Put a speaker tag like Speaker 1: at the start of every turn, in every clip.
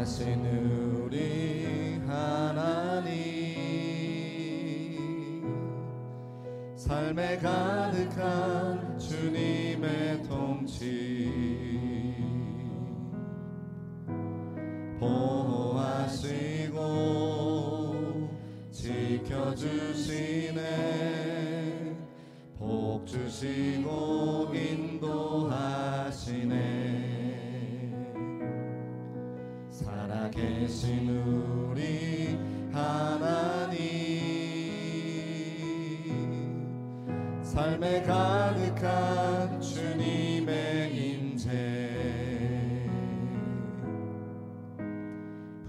Speaker 1: 전능하신 우리 하나님, 삶에 가득한 주님의 통치, 보호하시고 지켜주시네, 복 주시고 인도하시네. 살아계신 우리 하나님, 삶에 가득한 주님의 임재,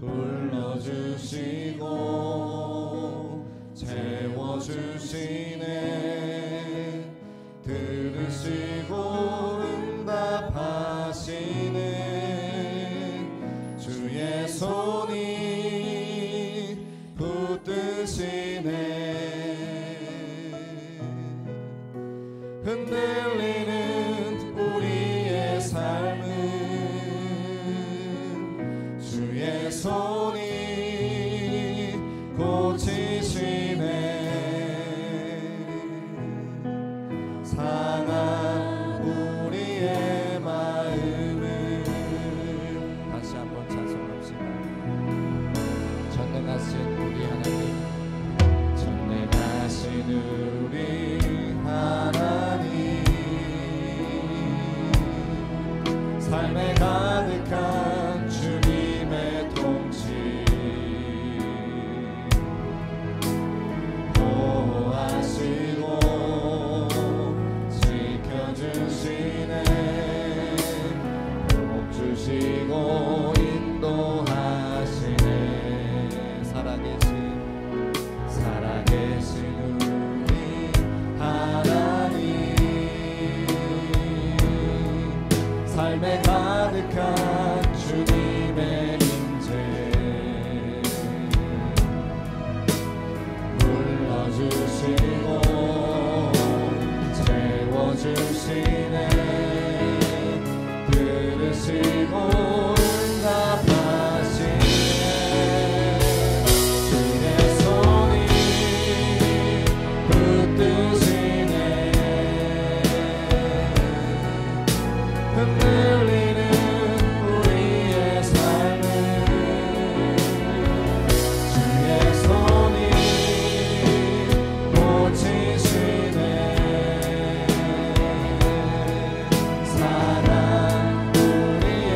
Speaker 1: 불러주시고 채워주시네, 들으시고 응답하시네, 주의 손이 붙드시네. 흔들리는 우리의 삶은 주의 손이 고치시네. 상한 우리의 마음을 다시 한번 찬송합시다. 전능하신 우리 하나님, 전능하신 우리 하나님, 삶에 가득한 주님의 통치, 보호하시고 지켜주시네, 복 주시고 인도하시네. 살아계신 우리 하나님, 삶에 가득한 주님의 임재, 불러주시고 채워주시네, 들으시고 응답하시네, 주의 손이 붙드시네. 흔들리는 우리의 삶을 주의 손이 고치시네. 사랑 우리의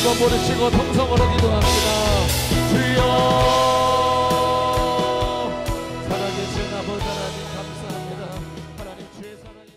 Speaker 1: 한번 부르시고 통성으로 기도합니다. 주여 살아계신 아버지 하나님 감사합니다. 하나님 주의 사랑이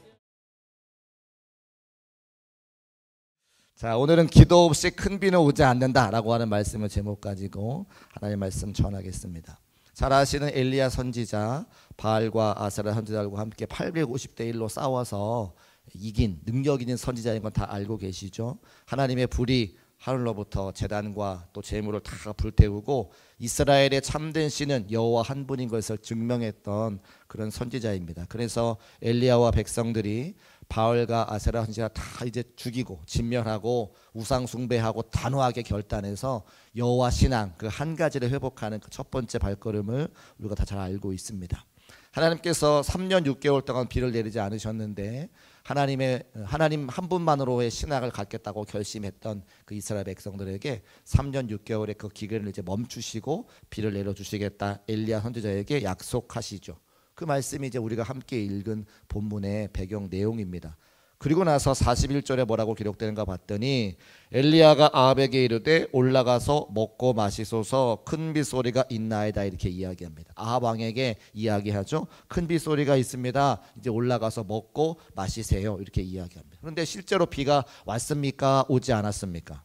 Speaker 2: 자, 오늘은 기도 없이 큰 비는 오지 않는다라고 하는 말씀을 제목 가지고 하나님의 말씀 전하겠습니다. 잘 아시는 엘리야 선지자, 바알과 아세라 선지자들과 함께 850대 1로 싸워서 이긴, 능력 있는 선지자인 건 다 알고 계시죠. 하나님의 불이 하늘로부터 제단과 또 제물을 다 불태우고 이스라엘의 참된 신은 여호와 한 분인 것을 증명했던 그런 선지자입니다. 그래서 엘리야와 백성들이 바알과 아세라 선지자 다 이제 죽이고 진멸하고 우상 숭배하고 단호하게 결단해서 여호와 신앙 그 한 가지를 회복하는 그 첫 번째 발걸음을 우리가 다 잘 알고 있습니다. 하나님께서 3년 6개월 동안 비를 내리지 않으셨는데 하나님 한 분만으로의 신앙을 갖겠다고 결심했던 그 이스라엘 백성들에게 3년 6개월의 그 기간을 이제 멈추시고 비를 내려주시겠다 엘리야 선지자에게 약속하시죠. 그 말씀이 이제 우리가 함께 읽은 본문의 배경 내용입니다. 그리고 나서 41절에 뭐라고 기록되는가 봤더니 엘리야가 아합에게 이르되 올라가서 먹고 마시소서 큰 빗소리가 있나이다 이렇게 이야기합니다. 아합 왕에게 이야기하죠. 큰 빗소리가 있습니다. 이제 올라가서 먹고 마시세요 이렇게 이야기합니다. 그런데 실제로 비가 왔습니까? 오지 않았습니까?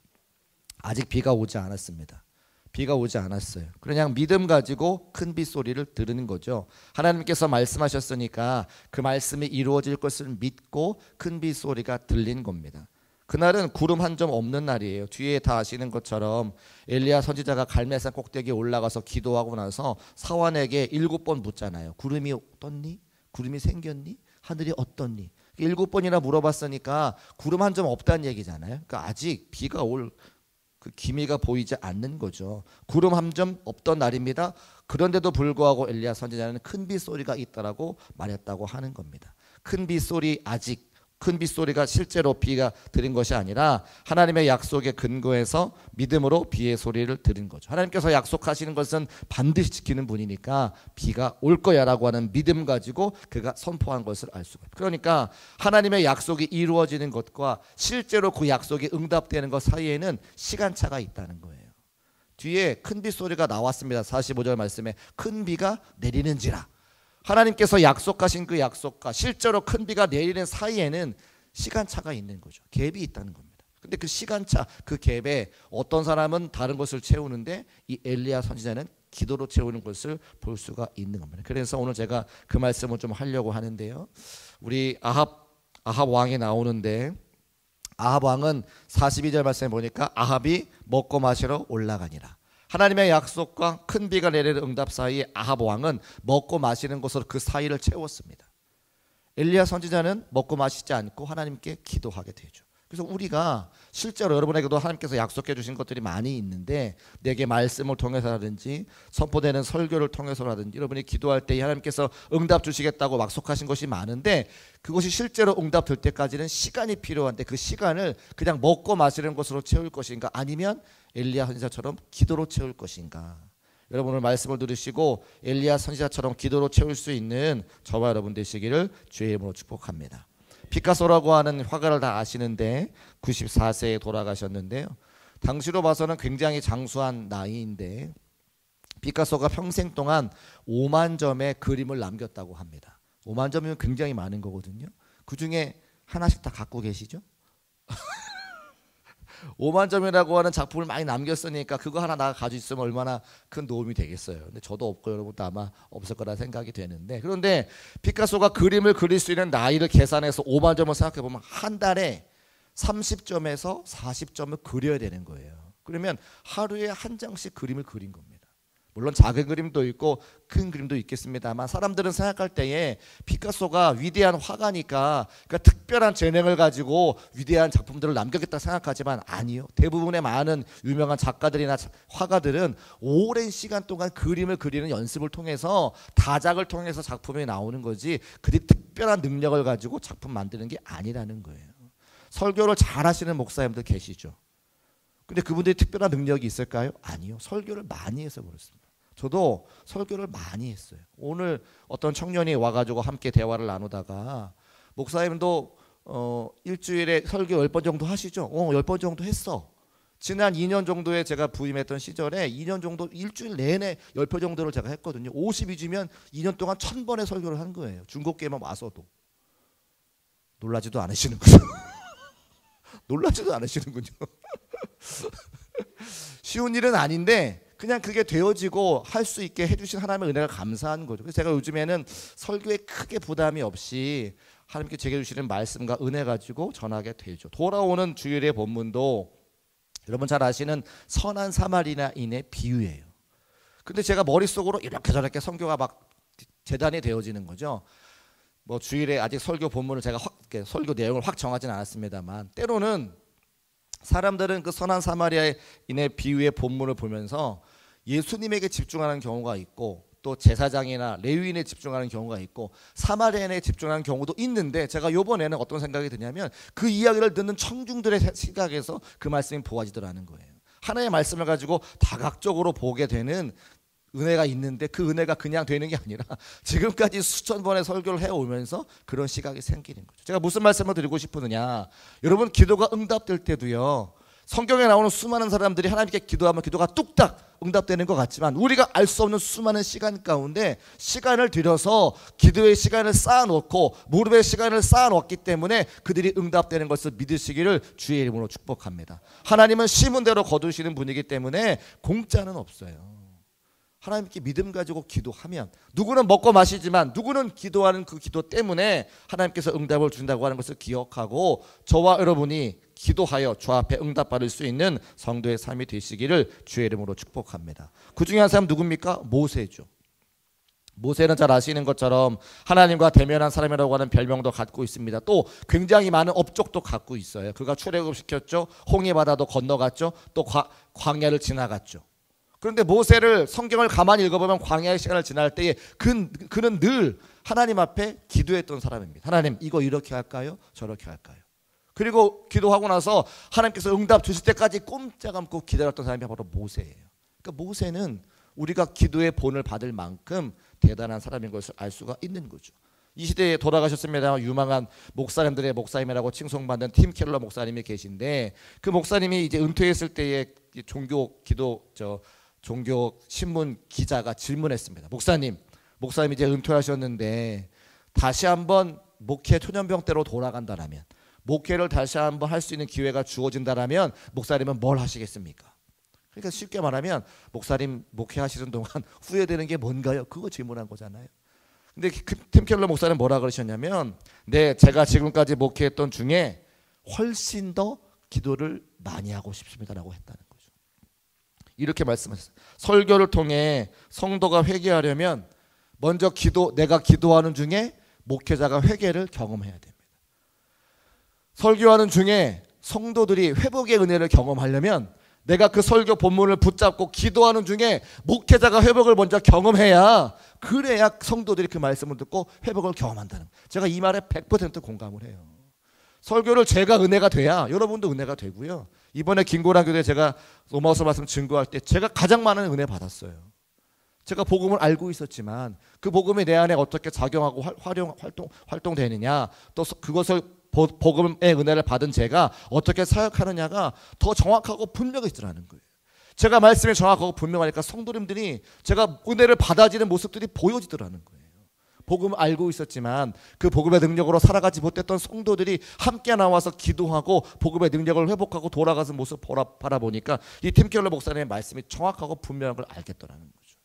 Speaker 2: 아직 비가 오지 않았습니다. 비가 오지 않았어요. 그냥 믿음 가지고 큰 빗소리를 들으는 거죠. 하나님께서 말씀하셨으니까 그 말씀이 이루어질 것을 믿고 큰 빗소리가 들린 겁니다. 그날은 구름 한 점 없는 날이에요. 뒤에 다 아시는 것처럼 엘리야 선지자가 갈멜산 꼭대기에 올라가서 기도하고 나서 사환에게 7번 묻잖아요. 구름이 떴니? 구름이 생겼니? 하늘이 어떻니? 7번이나 물어봤으니까 구름 한 점 없다는 얘기잖아요. 그러니까 아직 비가 올 그 기미가 보이지 않는 거죠. 구름 한 점 없던 날입니다. 그런데도 불구하고 엘리야 선지자는 큰 빗소리가 있다라고 말했다고 하는 겁니다. 큰 빗소리 아직 큰 빗소리가 실제로 비가 들은 것이 아니라 하나님의 약속에 근거해서 믿음으로 비의 소리를 들은 거죠. 하나님께서 약속하시는 것은 반드시 지키는 분이니까 비가 올 거야라고 하는 믿음 가지고 그가 선포한 것을 알 수가 있어요. 그러니까 하나님의 약속이 이루어지는 것과 실제로 그 약속이 응답되는 것 사이에는 시간차가 있다는 거예요. 뒤에 큰 빗소리가 나왔습니다. 45절 말씀에 큰 비가 내리는지라. 하나님께서 약속하신 그 약속과 실제로 큰 비가 내리는 사이에는 시간차가 있는 거죠. 갭이 있다는 겁니다. 근데 그 시간차, 그 갭에 어떤 사람은 다른 것을 채우는데 이 엘리야 선지자는 기도로 채우는 것을 볼 수가 있는 겁니다. 그래서 오늘 제가 그 말씀을 좀 하려고 하는데요. 우리 아합 왕이 나오는데 아합 왕은 42절 말씀에 보니까 아합이 먹고 마시러 올라가니라. 하나님의 약속과 큰 비가 내리는 응답 사이에 아합 왕은 먹고 마시는 것으로 그 사이를 채웠습니다. 엘리야 선지자는 먹고 마시지 않고 하나님께 기도하게 되죠. 그래서 우리가 실제로 여러분에게도 하나님께서 약속해 주신 것들이 많이 있는데 내게 말씀을 통해서라든지 선포되는 설교를 통해서라든지 여러분이 기도할 때 하나님께서 응답 주시겠다고 약속하신 것이 많은데 그것이 실제로 응답될 때까지는 시간이 필요한데 그 시간을 그냥 먹고 마시는 것으로 채울 것인가 아니면 엘리야 선지자처럼 기도로 채울 것인가. 여러분 오늘 말씀을 들으시고 엘리야 선지자처럼 기도로 채울 수 있는 저와 여러분 되시기를 주의 이름으로 축복합니다. 피카소라고 하는 화가를 다 아시는데 94세에 돌아가셨는데요. 당시로 봐서는 굉장히 장수한 나이인데 피카소가 평생 동안 5만 점의 그림을 남겼다고 합니다. 5만 점이면 굉장히 많은 거거든요. 그중에 하나씩 다 갖고 계시죠? 5만 점이라고 하는 작품을 많이 남겼으니까 그거 하나 나 가지고 있으면 얼마나 큰 도움이 되겠어요. 근데 저도 없고 여러분도 아마 없을 거라 생각이 되는데 그런데 피카소가 그림을 그릴 수 있는 나이를 계산해서 5만 점을 생각해 보면 한 달에 30점에서 40점을 그려야 되는 거예요. 그러면 하루에 한 장씩 그림을 그린 겁니다. 물론 작은 그림도 있고 큰 그림도 있겠습니다만 사람들은 생각할 때에 피카소가 위대한 화가니까 그러니까 특별한 재능을 가지고 위대한 작품들을 남겼겠다 생각하지만 아니요. 대부분의 많은 유명한 작가들이나 화가들은 오랜 시간 동안 그림을 그리는 연습을 통해서 다작을 통해서 작품이 나오는 거지 그들이 특별한 능력을 가지고 작품 만드는 게 아니라는 거예요. 설교를 잘 하시는 목사님들 계시죠. 근데 그분들이 특별한 능력이 있을까요? 아니요. 설교를 많이 해서 그렇습니다. 저도 설교를 많이 했어요. 오늘 어떤 청년이 와가지고 함께 대화를 나누다가 목사님도 일주일에 설교 10번 정도 하시죠? 10번 정도 했어. 지난 2년 정도에 제가 부임했던 시절에 2년 정도 일주일 내내 10편 정도를 제가 했거든요. 52주면 2년 동안 1000번의 설교를 한 거예요. 중국교회만 와서도. 놀라지도 않으시는군요. 놀라지도 않으시는군요. 쉬운 일은 아닌데 그냥 그게 되어지고 할 수 있게 해주신 하나님의 은혜가 감사한 거죠. 그래서 제가 요즘에는 설교에 크게 부담이 없이 하나님께 제게 주시는 말씀과 은혜 가지고 전하게 되죠. 돌아오는 주일의 본문도 여러분 잘 아시는 선한 사마리아인의 비유예요. 근데 제가 머릿속으로 이렇게 저렇게 성교가 막 재단이 되어지는 거죠. 뭐 주일에 아직 설교 본문을 제가 설교 내용을 확 정하진 않았습니다만, 때로는 사람들은 그 선한 사마리아인의 비유의 본문을 보면서 예수님에게 집중하는 경우가 있고, 또 제사장이나 레위인에 집중하는 경우가 있고, 사마리아인에 집중하는 경우도 있는데, 제가 이번에는 어떤 생각이 드냐면 그 이야기를 듣는 청중들의 시각에서 그 말씀이 보아지더라는 거예요. 하나의 말씀을 가지고 다각적으로 보게 되는 은혜가 있는데, 그 은혜가 그냥 되는 게 아니라 지금까지 수천 번의 설교를 해오면서 그런 시각이 생기는 거죠. 제가 무슨 말씀을 드리고 싶으느냐, 여러분 기도가 응답될 때도요, 성경에 나오는 수많은 사람들이 하나님께 기도하면 기도가 뚝딱 응답되는 것 같지만, 우리가 알 수 없는 수많은 시간 가운데 시간을 들여서 기도의 시간을 쌓아놓고 무릎의 시간을 쌓아놓았기 때문에 그들이 응답되는 것을 믿으시기를 주의 이름으로 축복합니다. 하나님은 심은 대로 거두시는 분이기 때문에 공짜는 없어요. 하나님께 믿음 가지고 기도하면, 누구는 먹고 마시지만 누구는 기도하는 그 기도 때문에 하나님께서 응답을 준다고 하는 것을 기억하고, 저와 여러분이 기도하여 주 앞에 응답받을 수 있는 성도의 삶이 되시기를 주의 이름으로 축복합니다. 그 중에 한 사람 누굽니까? 모세죠. 모세는 잘 아시는 것처럼 하나님과 대면한 사람이라고 하는 별명도 갖고 있습니다. 또 굉장히 많은 업적도 갖고 있어요. 그가 출애굽시켰죠. 홍해 바다도 건너갔죠. 또 광야를 지나갔죠. 그런데 모세를 성경을 가만히 읽어보면 광야의 시간을 지날 때에 그는 늘 하나님 앞에 기도했던 사람입니다. 하나님, 이거 이렇게 할까요? 저렇게 할까요? 그리고 기도하고 나서 하나님께서 응답 주실 때까지 꼼짝 않고 기다렸던 사람이 바로 모세예요. 그러니까 모세는 우리가 기도의 본을 받을 만큼 대단한 사람인 것을 알 수가 있는 거죠. 이 시대에 돌아가셨습니다. 유망한 목사님들의 목사님이라고 칭송받는 팀 켈러 목사님이 계신데, 그 목사님이 이제 은퇴했을 때에 종교 신문 기자가 질문했습니다. 목사님 이제 은퇴하셨는데 다시 한번 목회 초년병 때로 돌아간다라면, 목회를 다시 한번 할 수 있는 기회가 주어진다라면 목사님은 뭘 하시겠습니까? 그러니까 쉽게 말하면 목사님 목회하시는 동안 후회되는 게 뭔가요? 그거 질문한 거잖아요. 근데 팀 켈러 목사는 뭐라 그러셨냐면, 네, 제가 지금까지 목회했던 중에 훨씬 더 기도를 많이 하고 싶습니다라고 했다는 거죠. 이렇게 말씀하셨어요. 설교를 통해 성도가 회개하려면 먼저 내가 기도하는 중에 목회자가 회개를 경험해야 됩니다. 설교하는 중에 성도들이 회복의 은혜를 경험하려면 내가 그 설교 본문을 붙잡고 기도하는 중에 목회자가 회복을 먼저 경험해야, 그래야 성도들이 그 말씀을 듣고 회복을 경험한다는 거예요. 제가 이 말에 100% 공감을 해요. 설교를 제가 은혜가 돼야 여러분도 은혜가 되고요. 이번에 김고란 교대에 제가 로마서 말씀 증거할 때 제가 가장 많은 은혜 받았어요. 제가 복음을 알고 있었지만 그 복음이 내 안에 어떻게 작용하고 활동되느냐, 또 그것을 복음의 은혜를 받은 제가 어떻게 사역하느냐가 더 정확하고 분명해지더라는 거예요. 제가 말씀이 정확하고 분명하니까 성도님들이 제가 은혜를 받아지는 모습들이 보여지더라는 거예요. 복음을 알고 있었지만 그 복음의 능력으로 살아가지 못했던 성도들이 함께 나와서 기도하고 복음의 능력을 회복하고 돌아가는 모습 바라보니까 이 팀 켈러 목사님의 말씀이 정확하고 분명한 걸 알겠더라는 거죠.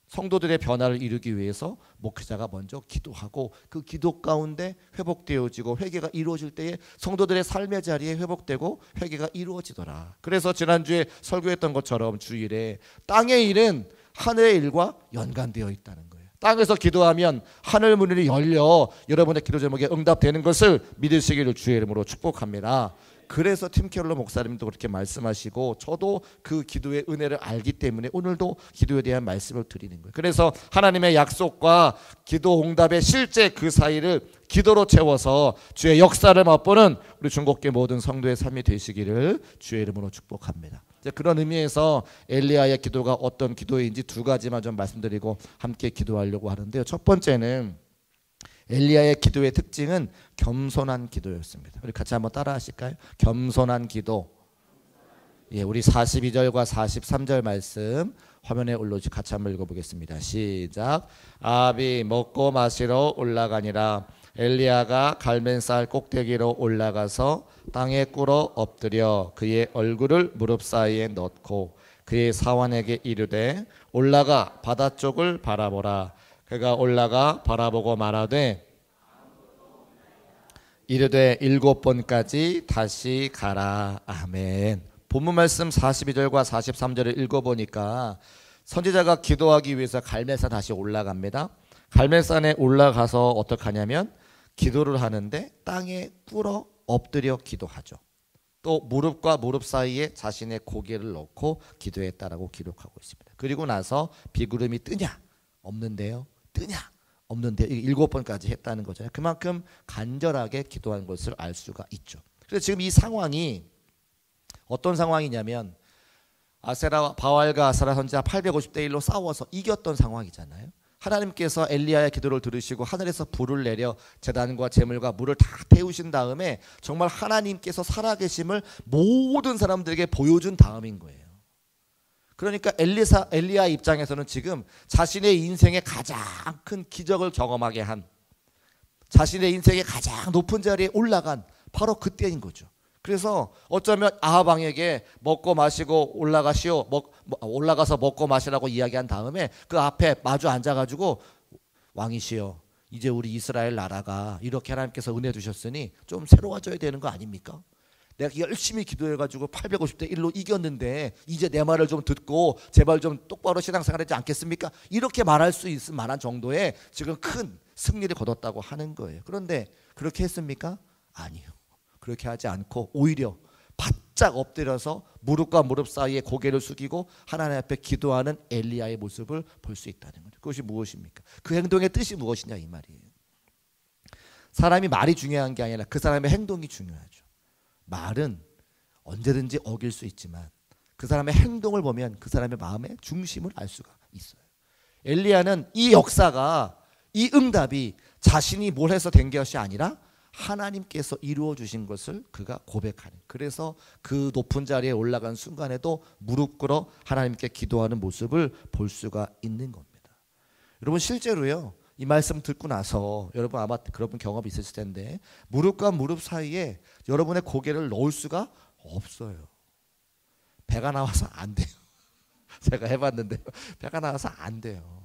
Speaker 2: 성도들의 변화를 이루기 위해서 목회자가 먼저 기도하고, 그 기도 가운데 회복되어지고 회개가 이루어질 때에 성도들의 삶의 자리에 회복되고 회개가 이루어지더라. 그래서 지난주에 설교했던 것처럼 주일에 땅의 일은 하늘의 일과 연관되어 있다는 거예요. 땅에서 기도하면 하늘 문이 열려 여러분의 기도 제목에 응답되는 것을 믿으시기를 주의 이름으로 축복합니다. 그래서 팀 켈러 목사님도 그렇게 말씀하시고, 저도 그 기도의 은혜를 알기 때문에 오늘도 기도에 대한 말씀을 드리는 거예요. 그래서 하나님의 약속과 기도 응답의 실제 그 사이를 기도로 채워서 주의 역사를 맛보는 우리 중국계 모든 성도의 삶이 되시기를 주의 이름으로 축복합니다. 그런 의미에서 엘리야의 기도가 어떤 기도인지 두 가지만 좀 말씀드리고 함께 기도하려고 하는데요. 첫 번째는 엘리야의 기도의 특징은 겸손한 기도였습니다. 우리 같이 한번 따라 하실까요? 겸손한 기도. 예, 우리 42절과 43절 말씀 화면에 올려주시 같이 한번 읽어보겠습니다. 시작. 아합이 먹고 마시러 올라가니라. 엘리야가 갈멜산 꼭대기로 올라가서 땅에 꿇어 엎드려 그의 얼굴을 무릎 사이에 넣고 그의 사환에게 이르되 올라가 바다 쪽을 바라보라. 그가 올라가 바라보고 말하되 이르되 7번까지 다시 가라. 아멘. 본문 말씀 42절과 43절을 읽어보니까 선지자가 기도하기 위해서 갈멜산 다시 올라갑니다. 갈멜산에 올라가서 어떻게 하냐면 기도를 하는데 땅에 꿇어 엎드려 기도하죠. 또 무릎과 무릎 사이에 자신의 고개를 넣고 기도했다라고 기록하고 있습니다. 그리고 나서 비구름이 뜨냐? 없는데요. 뜨냐? 없는데 7번까지 했다는 거잖아요. 그만큼 간절하게 기도한 것을 알 수가 있죠. 그래서 지금 이 상황이 어떤 상황이냐면 아세라 바알과 아세라 선지자 850대 1로 싸워서 이겼던 상황이잖아요. 하나님께서 엘리야의 기도를 들으시고 하늘에서 불을 내려 제단과 제물과 물을 다 태우신 다음에 정말 하나님께서 살아계심을 모든 사람들에게 보여준 다음인 거예요. 그러니까 엘리야 입장에서는 지금 자신의 인생의 가장 큰 기적을 경험하게 한, 자신의 인생의 가장 높은 자리에 올라간 바로 그때인 거죠. 그래서 어쩌면 아합 왕에게 먹고 마시고 올라가서 먹고 마시라고 이야기한 다음에 그 앞에 마주 앉아가지고 왕이시여 이제 우리 이스라엘 나라가 이렇게 하나님께서 은혜 주셨으니 좀 새로워져야 되는 거 아닙니까? 내가 열심히 기도해가지고 850대 1로 이겼는데 이제 내 말을 좀 듣고 제발 좀 똑바로 신앙생활하지 않겠습니까? 이렇게 말할 수 있을 만한 정도의 지금 큰 승리를 거뒀다고 하는 거예요. 그런데 그렇게 했습니까? 아니요. 그렇게 하지 않고 오히려 바짝 엎드려서 무릎과 무릎 사이에 고개를 숙이고 하나님 앞에 기도하는 엘리야의 모습을 볼 수 있다는 거죠. 그것이 무엇입니까? 그 행동의 뜻이 무엇이냐 이 말이에요. 사람이 말이 중요한 게 아니라 그 사람의 행동이 중요하죠. 말은 언제든지 어길 수 있지만 그 사람의 행동을 보면 그 사람의 마음의 중심을 알 수가 있어요. 엘리야는 이 역사가, 이 응답이 자신이 뭘 해서 된 것이 아니라 하나님께서 이루어 주신 것을 그가 고백하는, 그래서 그 높은 자리에 올라간 순간에도 무릎 꿇어 하나님께 기도하는 모습을 볼 수가 있는 겁니다. 여러분 실제로요, 이 말씀 듣고 나서 여러분 아마 그런 경험이 있으실 텐데 무릎과 무릎 사이에 여러분의 고개를 넣을 수가 없어요. 배가 나와서 안 돼요. 제가 해봤는데요, 배가 나와서 안 돼요.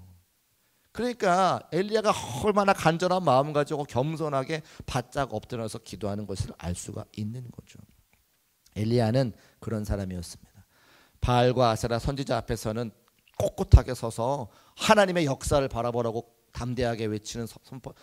Speaker 2: 그러니까 엘리야가 얼마나 간절한 마음 가지고 겸손하게 바짝 엎드려서 기도하는 것을 알 수가 있는 거죠. 엘리야는 그런 사람이었습니다. 바알과 아세라 선지자 앞에서는 꼿꼿하게 서서 하나님의 역사를 바라보라고 담대하게 외치는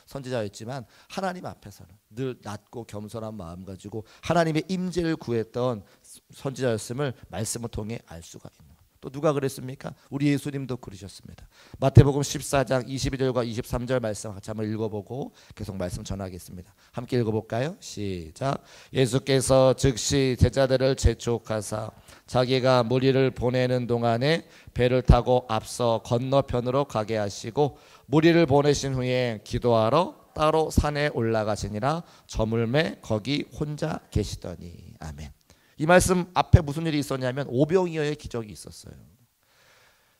Speaker 2: 선지자였지만 하나님 앞에서는 늘 낮고 겸손한 마음 가지고 하나님의 임재를 구했던 선지자였음을 말씀을 통해 알 수가 있는 거예요. 또 누가 그랬습니까? 우리 예수님도 그러셨습니다. 마태복음 14장 22절과 23절 말씀 같이 한번 읽어보고 계속 말씀 전하겠습니다. 함께 읽어볼까요? 시작. 예수께서 즉시 제자들을 재촉하사 자기가 무리를 보내는 동안에 배를 타고 앞서 건너편으로 가게 하시고 무리를 보내신 후에 기도하러 따로 산에 올라가시니라. 저물매 거기 혼자 계시더니. 아멘. 이 말씀 앞에 무슨 일이 있었냐면 오병이어의 기적이 있었어요.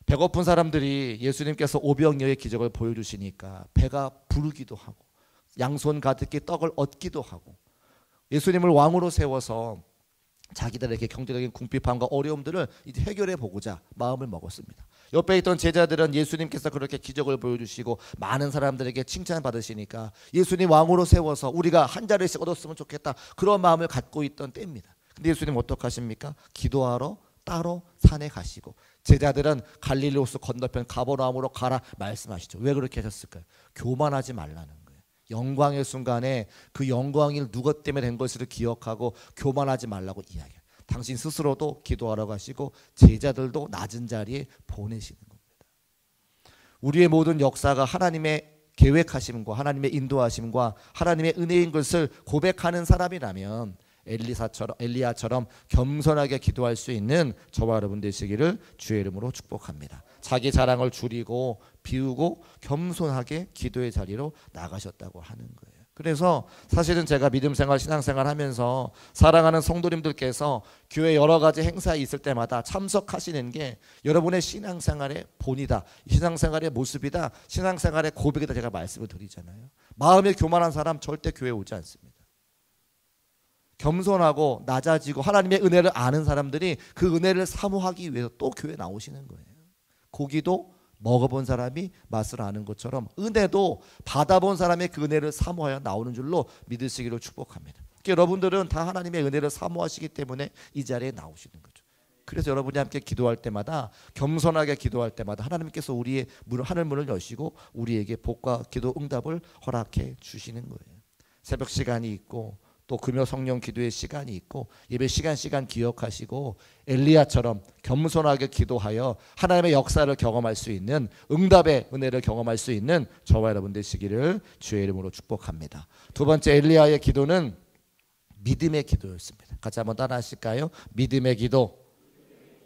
Speaker 2: 배고픈 사람들이 예수님께서 오병이어의 기적을 보여주시니까 배가 부르기도 하고 양손 가득히 떡을 얻기도 하고 예수님을 왕으로 세워서 자기들에게 경제적인 궁핍함과 어려움들을 이제 해결해 보고자 마음을 먹었습니다. 옆에 있던 제자들은 예수님께서 그렇게 기적을 보여주시고 많은 사람들에게 칭찬 받으시니까 예수님 왕으로 세워서 우리가 한 자리씩 얻었으면 좋겠다, 그런 마음을 갖고 있던 때입니다. 근데 예수님 어떻게 하십니까? 기도하러 따로 산에 가시고 제자들은 갈릴리호수 건너편 가버나움으로 가라 말씀하시죠. 왜 그렇게 하셨을까요? 교만하지 말라는 거예요. 영광의 순간에 그 영광이 누구 때문에 된 것을 기억하고 교만하지 말라고 이야기해요. 당신 스스로도 기도하러 가시고 제자들도 낮은 자리에 보내시는 겁니다. 우리의 모든 역사가 하나님의 계획하심과 하나님의 인도하심과 하나님의 은혜인 것을 고백하는 사람이라면 엘리야처럼 겸손하게 기도할 수 있는 저와 여러분 되시기를 주의 이름으로 축복합니다. 자기 자랑을 줄이고 비우고 겸손하게 기도의 자리로 나가셨다고 하는 거예요. 그래서 사실은 제가 믿음생활 신앙생활 하면서 사랑하는 성도님들께서 교회 여러 가지 행사에 있을 때마다 참석하시는 게 여러분의 신앙생활의 본이다, 신앙생활의 모습이다, 신앙생활의 고백이다 제가 말씀을 드리잖아요. 마음이 교만한 사람 절대 교회 오지 않습니다. 겸손하고 낮아지고 하나님의 은혜를 아는 사람들이 그 은혜를 사모하기 위해서 또 교회 나오시는 거예요. 고기도 먹어본 사람이 맛을 아는 것처럼 은혜도 받아본 사람의 그 은혜를 사모하여 나오는 줄로 믿으시기를 축복합니다. 여러분들은 다 하나님의 은혜를 사모하시기 때문에 이 자리에 나오시는 거죠. 그래서 여러분이 함께 기도할 때마다, 겸손하게 기도할 때마다 하나님께서 우리의 하늘 문을 여시고 우리에게 복과 기도 응답을 허락해 주시는 거예요. 새벽 시간이 있고 또 금요 성령 기도의 시간이 있고 예배 시간 기억하시고 엘리야처럼 겸손하게 기도하여 하나님의 역사를 경험할 수 있는, 응답의 은혜를 경험할 수 있는 저와 여러분 되시기를 주의 이름으로 축복합니다. 두 번째 엘리야의 기도는 믿음의 기도였습니다. 같이 한번 따라 하실까요? 믿음의 기도.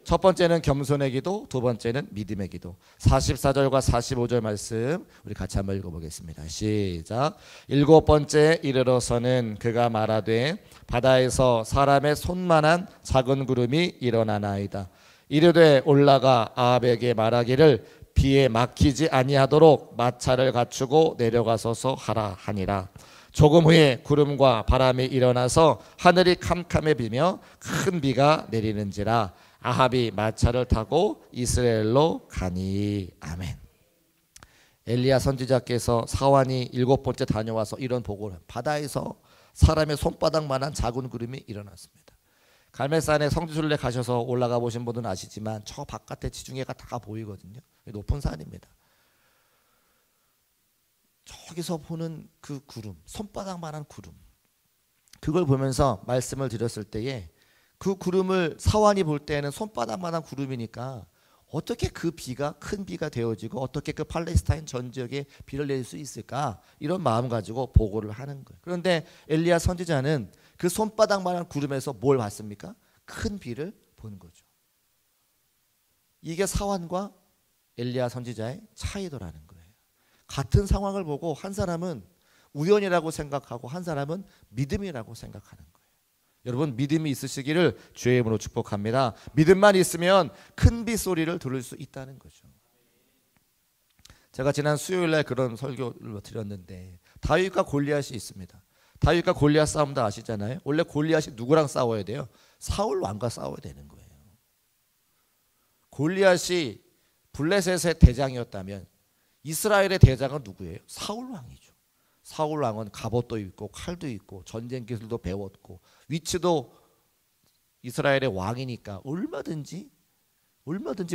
Speaker 2: 첫 번째는 겸손의 기도, 두 번째는 믿음의 기도. 44절과 45절 말씀 우리 같이 한번 읽어보겠습니다. 시작. 일곱 번째 이르러서는 그가 말하되 바다에서 사람의 손만한 작은 구름이 일어나나이다. 이르되 올라가 아합에게 말하기를 비에 막히지 아니하도록 마차를 갖추고 내려가소서 하라 하니라. 조금 후에 구름과 바람이 일어나서 하늘이 캄캄해지며 큰 비가 내리는지라. 아합이 마차를 타고 이스라엘로 가니. 아멘. 엘리야 선지자께서 사환이 일곱 번째 다녀와서 이런 보고를, 바다에서 사람의 손바닥만한 작은 구름이 일어났습니다. 갈멜산에 성지순례 가셔서 올라가 보신 분들은 아시지만 저 바깥에 지중해가 다 보이거든요. 높은 산입니다. 저기서 보는 그 구름, 손바닥만한 구름, 그걸 보면서 말씀을 드렸을 때에 그 구름을 사환이 볼 때는 손바닥만한 구름이니까 어떻게 그 비가 큰 비가 되어지고 어떻게 그 팔레스타인 전 지역에 비를 낼 수 있을까, 이런 마음 가지고 보고를 하는 거예요. 그런데 엘리야 선지자는 그 손바닥만한 구름에서 뭘 봤습니까? 큰 비를 본 거죠. 이게 사환과 엘리야 선지자의 차이더라는 거예요. 같은 상황을 보고 한 사람은 우연이라고 생각하고 한 사람은 믿음이라고 생각하는 거예요. 여러분 믿음이 있으시기를 주의 이름으로 축복합니다. 믿음만 있으면 큰 비 소리를 들을 수 있다는 거죠. 제가 지난 수요일날 그런 설교를 드렸는데 다윗과 골리앗이 있습니다. 다윗과 골리앗 싸움도 아시잖아요. 원래 골리앗이 누구랑 싸워야 돼요? 사울 왕과 싸워야 되는 거예요. 골리앗이 블레셋의 대장이었다면 이스라엘의 대장은 누구예요? 사울 왕이죠. 사울 왕은 갑옷도 있고 칼도 있고 전쟁 기술도 배웠고 위치도 이스라엘의 왕이니까 얼마든지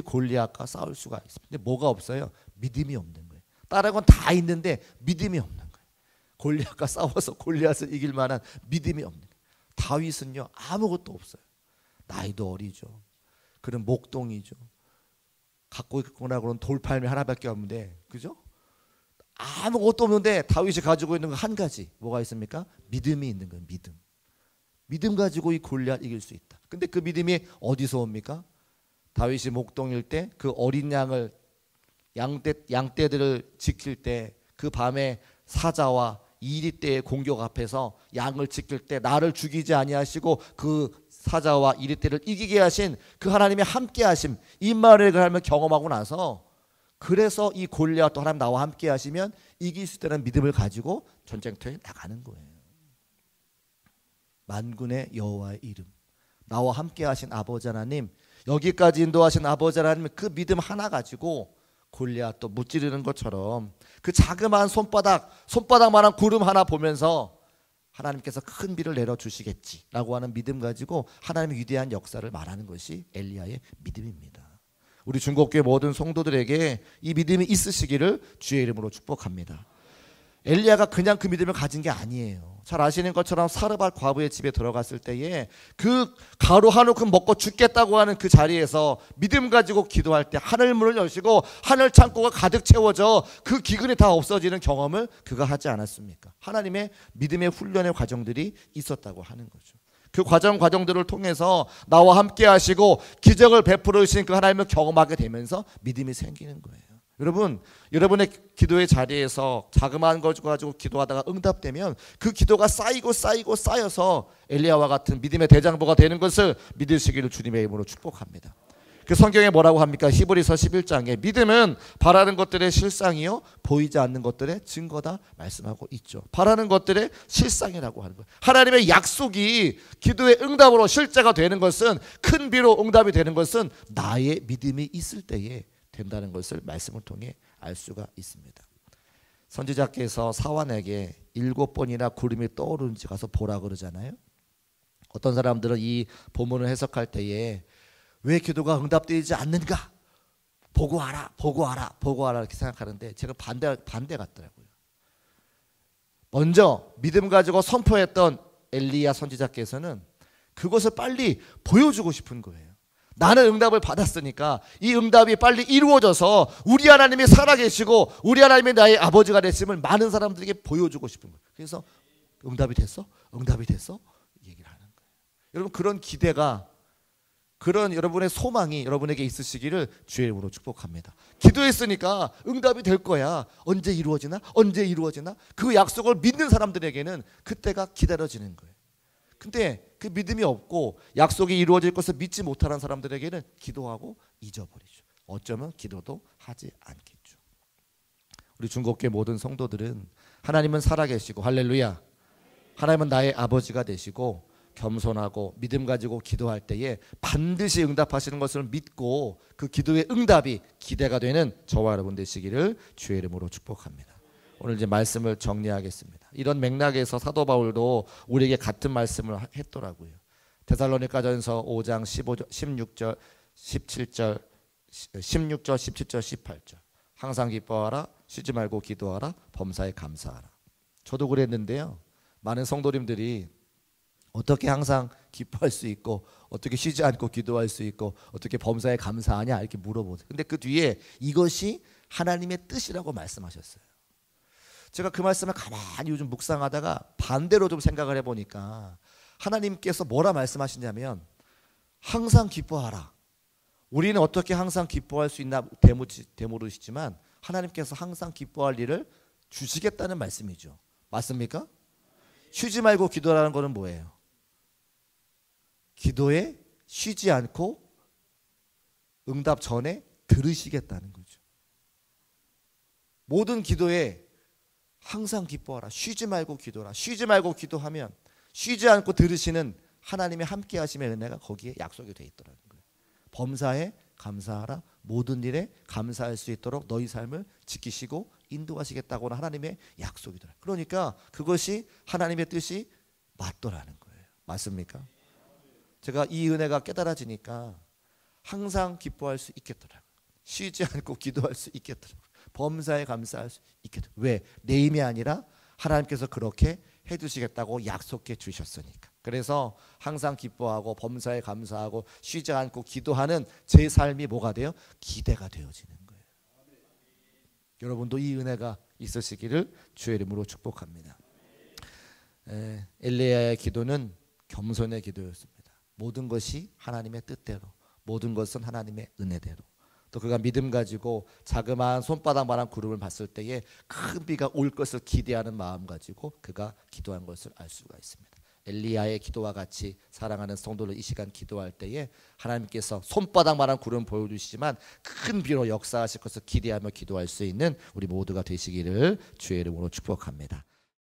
Speaker 2: 골리앗과 싸울 수가 있습니다. 근데 뭐가 없어요? 믿음이 없는 거예요. 다른 건 다 있는데 믿음이 없는 거예요. 골리앗과 싸워서 골리앗을 이길 만한 믿음이 없는 거예요. 다윗은요 아무것도 없어요. 나이도 어리죠. 그는 목동이죠. 갖고 있거나 그런 돌팔매 하나밖에 없는데, 그죠? 아무것도 없는데 다윗이 가지고 있는 건 한 가지, 뭐가 있습니까? 믿음이 있는 거예요. 믿음 가지고 이 골리앗 이길 수 있다. 근데 그 믿음이 어디서 옵니까? 다윗이 목동일 때 그 어린 양을 양떼들을 지킬 때 그 밤에 사자와 이리떼의 공격 앞에서 양을 지킬 때 나를 죽이지 아니하시고 그 사자와 이리떼를 이기게 하신 그 하나님의 함께 하심, 임마누엘을 하면 경험하고 나서, 그래서 이 골리앗도 하나님 나와 함께 하시면 이길 수 있다는 믿음을 가지고 전쟁터에 나가는 거예요. 만군의 여호와의 이름, 나와 함께 하신 아버지 하나님, 여기까지 인도하신 아버지 하나님, 그 믿음 하나 가지고 골리앗도 무찌르는 것처럼 그 자그마한 손바닥만한 구름 하나 보면서 하나님께서 큰 비를 내려주시겠지라고 하는 믿음 가지고 하나님의 위대한 역사를 말하는 것이 엘리야의 믿음입니다. 우리 중국교회 모든 성도들에게 이 믿음이 있으시기를 주의 이름으로 축복합니다. 엘리야가 그냥 그 믿음을 가진 게 아니에요. 잘 아시는 것처럼 사르밧 과부의 집에 들어갔을 때에 그 가루 한 움큼 먹고 죽겠다고 하는 그 자리에서 믿음 가지고 기도할 때 하늘 문을 여시고 하늘 창고가 가득 채워져 그 기근이 다 없어지는 경험을 그가 하지 않았습니까? 하나님의 믿음의 훈련의 과정들이 있었다고 하는 거죠. 그 과정들을 통해서 나와 함께 하시고 기적을 베풀어 주신 그 하나님을 경험하게 되면서 믿음이 생기는 거예요. 여러분, 여러분의 기도의 자리에서 자그마한 걸 가지고 기도하다가 응답되면 그 기도가 쌓이고 쌓여서 엘리야와 같은 믿음의 대장부가 되는 것을 믿으시기를 주님의 이름으로 축복합니다. 그 성경에 뭐라고 합니까? 히브리서 11장에 믿음은 바라는 것들의 실상이요 보이지 않는 것들의 증거다 말씀하고 있죠. 바라는 것들의 실상이라고 하는 거예요. 하나님의 약속이 기도의 응답으로 실제가 되는 것은, 큰 비로 응답이 되는 것은 나의 믿음이 있을 때에 된다는 것을 말씀을 통해 알 수가 있습니다. 선지자께서 사환에게 7번이나 구름이 떠오르는지 가서 보라 그러잖아요. 어떤 사람들은 이 본문을 해석할 때에 왜 기도가 응답되지 않는가? 보고 와라 이렇게 생각하는데, 제가 반대 같더라고요. 먼저 믿음 가지고 선포했던 엘리야 선지자께서는 그것을 빨리 보여주고 싶은 거예요. 나는 응답을 받았으니까 이 응답이 빨리 이루어져서 우리 하나님이 살아계시고 우리 하나님이 나의 아버지가 됐음을 많은 사람들에게 보여주고 싶은 거예요. 그래서 응답이 됐어? 얘기를 하는 거예요. 여러분, 그런 기대가, 그런 여러분의 소망이 여러분에게 있으시기를 주의 이름으로 축복합니다. 기도했으니까 응답이 될 거야. 언제 이루어지나? 그 약속을 믿는 사람들에게는 그때가 기다려지는 거예요. 근데 그 믿음이 없고 약속이 이루어질 것을 믿지 못하는 사람들에게는 기도하고 잊어버리죠. 어쩌면 기도도 하지 않겠죠. 우리 중국교회 모든 성도들은 하나님은 살아계시고, 할렐루야, 하나님은 나의 아버지가 되시고 겸손하고 믿음 가지고 기도할 때에 반드시 응답하시는 것을 믿고 그 기도의 응답이 기대가 되는 저와 여러분 되시기를 주의 이름으로 축복합니다. 오늘 이제 말씀을 정리하겠습니다. 이런 맥락에서 사도 바울도 우리에게 같은 말씀을 했더라고요. 데살로니가전서 5장 16절 17절 18절 항상 기뻐하라, 쉬지 말고 기도하라, 범사에 감사하라. 저도 그랬는데요, 많은 성도님들이 어떻게 항상 기뻐할 수 있고 어떻게 쉬지 않고 기도할 수 있고 어떻게 범사에 감사하냐 이렇게 물어보세요. 근데 그 뒤에 이것이 하나님의 뜻이라고 말씀하셨어요. 제가 그 말씀을 가만히 요즘 묵상하다가 반대로 좀 생각을 해보니까 하나님께서 뭐라 말씀하시냐면 항상 기뻐하라. 우리는 어떻게 항상 기뻐할 수 있나 되물으시지만 하나님께서 항상 기뻐할 일을 주시겠다는 말씀이죠. 맞습니까? 쉬지 말고 기도하라는 것은 뭐예요? 기도에 쉬지 않고 응답 전에 들으시겠다는 거죠. 모든 기도에 항상 기뻐하라, 쉬지 말고 기도하라. 쉬지 말고 기도하면 쉬지 않고 들으시는 하나님의 함께 하심의 은혜가 거기에 약속이 되어 있더라는 거예요. 범사에 감사하라, 모든 일에 감사할 수 있도록 너희 삶을 지키시고 인도하시겠다고는 하나님의 약속이더라. 그러니까 그것이 하나님의 뜻이 맞더라는 거예요. 맞습니까? 제가 이 은혜가 깨달아지니까 항상 기뻐할 수 있겠더라고요. 쉬지 않고 기도할 수 있겠더라고요. 범사에 감사할 수 있겠더라고요. 왜? 내 힘이 아니라 하나님께서 그렇게 해주시겠다고 약속해 주셨으니까. 그래서 항상 기뻐하고 범사에 감사하고 쉬지 않고 기도하는 제 삶이 뭐가 돼요? 기대가 되어지는 거예요. 여러분도 이 은혜가 있으시기를 주의 이름으로 축복합니다. 엘리야의 기도는 겸손의 기도였습니다. 모든 것이 하나님의 뜻대로, 모든 것은 하나님의 은혜대로. 또 그가 믿음 가지고 자그마한 손바닥만한 구름을 봤을 때에 큰 비가 올 것을 기대하는 마음 가지고 그가 기도한 것을 알 수가 있습니다. 엘리야의 기도와 같이 사랑하는 성도들 이 시간 기도할 때에 하나님께서 손바닥만한 구름 보여주시지만 큰 비로 역사하실 것을 기대하며 기도할 수 있는 우리 모두가 되시기를 주의 이름으로 축복합니다.